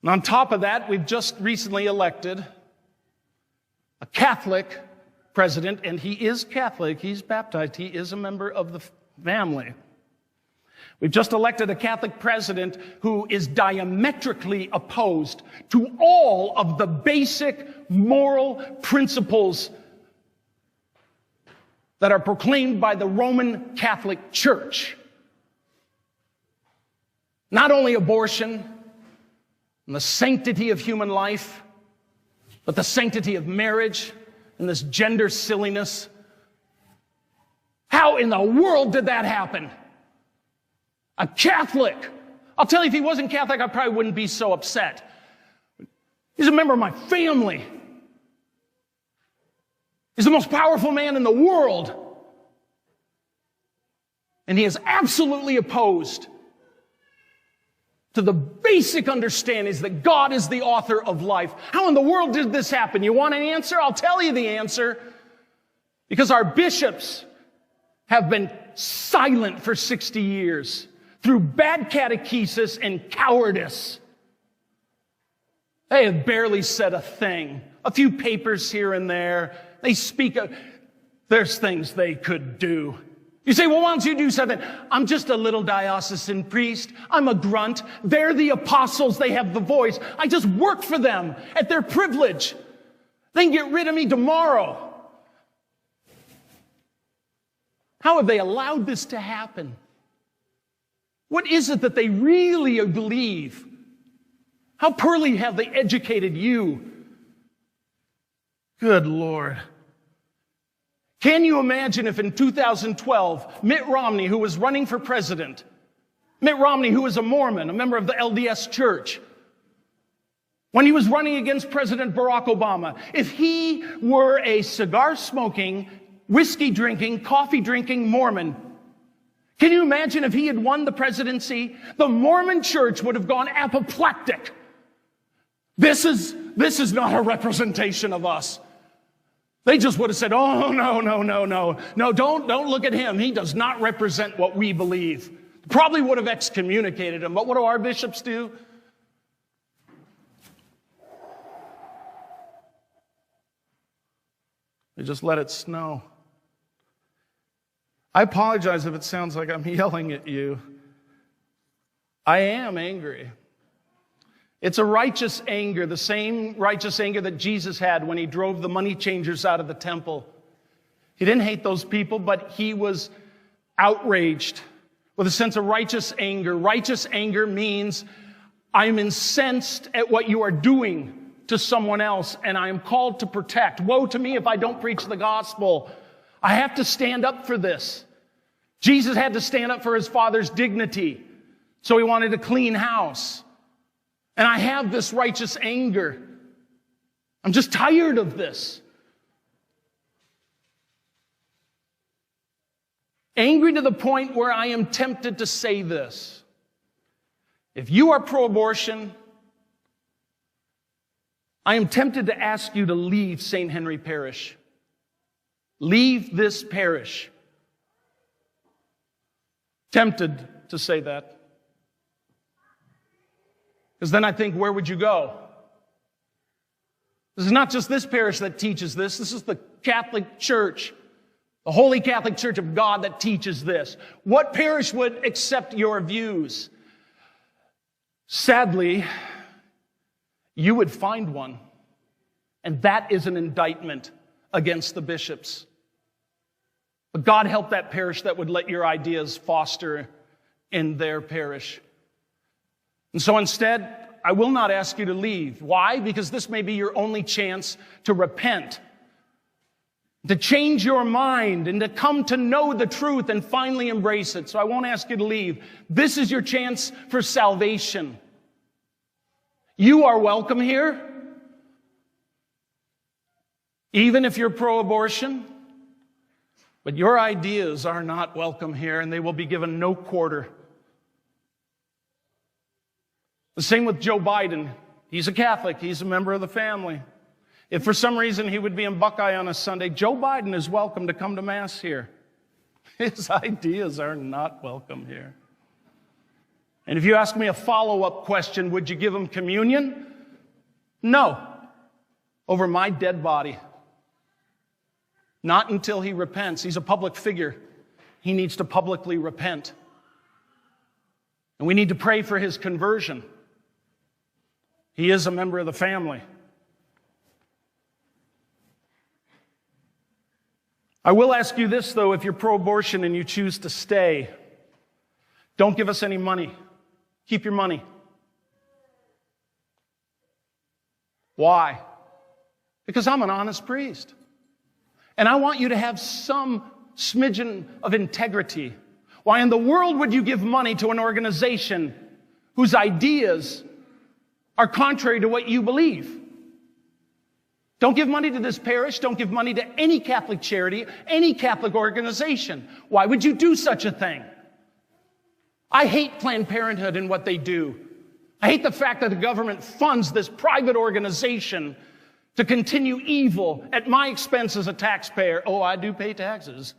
And on top of that, we've just recently elected a Catholic president, and he is Catholic, he's baptized, he is a member of the family. We've just elected a Catholic president who is diametrically opposed to all of the basic moral principles that are proclaimed by the Roman Catholic Church. Not only abortion and the sanctity of human life, but the sanctity of marriage and this gender silliness. How in the world did that happen? A Catholic. I'll tell you, if he wasn't Catholic, I probably wouldn't be so upset. He's a member of my family. He's the most powerful man in the world. And he is absolutely opposed to the basic understandings that God is the author of life. How in the world did this happen? You want an answer? I'll tell you the answer. Because our bishops have been silent for 60 years through bad catechesis and cowardice. They have barely said a thing. A few papers here and there. They speak of, there's things they could do. You say, well, why don't you do something? I'm just a little diocesan priest. I'm a grunt. They're the apostles. They have the voice. I just work for them at their privilege. They can get rid of me tomorrow. How have they allowed this to happen? What is it that they really believe? How poorly have they educated you? Good Lord. Can you imagine if in 2012, Mitt Romney, who was running for president, Mitt Romney, who was a Mormon, a member of the LDS Church, when he was running against President Barack Obama, if he were a cigar-smoking, whiskey-drinking, coffee-drinking Mormon, can you imagine if he had won the presidency? The Mormon Church would have gone apoplectic. This is not a representation of us. They just would have said, oh, no. No, don't look at him. He does not represent what we believe. Probably would have excommunicated him. But what do our bishops do? They just let it snow. I apologize if it sounds like I'm yelling at you. I am angry. It's a righteous anger, the same righteous anger that Jesus had when he drove the money changers out of the temple. He didn't hate those people, but he was outraged with a sense of righteous anger. Righteous anger means I'm incensed at what you are doing to someone else, and I am called to protect. Woe to me if I don't preach the gospel. I have to stand up for this. Jesus had to stand up for his Father's dignity, so he wanted a clean house. And I have this righteous anger. I'm just tired of this. Angry to the point where I am tempted to say this. If you are pro-abortion, I am tempted to ask you to leave St. Henry Parish. Leave this parish. Tempted to say that. Because then I think, where would you go? This is not just this parish that teaches this. This is the Catholic Church, the Holy Catholic Church of God that teaches this. What parish would accept your views? Sadly, you would find one. And that is an indictment against the bishops. But God help that parish that would let your ideas foster in their parish. And so instead, I will not ask you to leave. Why? Because this may be your only chance to repent, to change your mind, and to come to know the truth and finally embrace it. So I won't ask you to leave. This is your chance for salvation. You are welcome here, even if you're pro-abortion. But your ideas are not welcome here, and they will be given no quarter. The same with Joe Biden. He's a Catholic. He's a member of the family. If for some reason he would be in Buckeye on a Sunday, Joe Biden is welcome to come to Mass here. His ideas are not welcome here. And if you ask me a follow-up question, would you give him communion? No. Over my dead body. Not until he repents. He's a public figure. He needs to publicly repent. And we need to pray for his conversion. He is a member of the family. I will ask you this, though, if you're pro-abortion and you choose to stay, don't give us any money. Keep your money. Why? Because I'm an honest priest. And I want you to have some smidgen of integrity. Why in the world would you give money to an organization whose ideas are contrary to what you believe? Don't give money to this parish. Don't give money to any Catholic charity, any Catholic organization. Why would you do such a thing? I hate Planned Parenthood and what they do. I hate the fact that the government funds this private organization to continue evil at my expense as a taxpayer. Oh, I do pay taxes.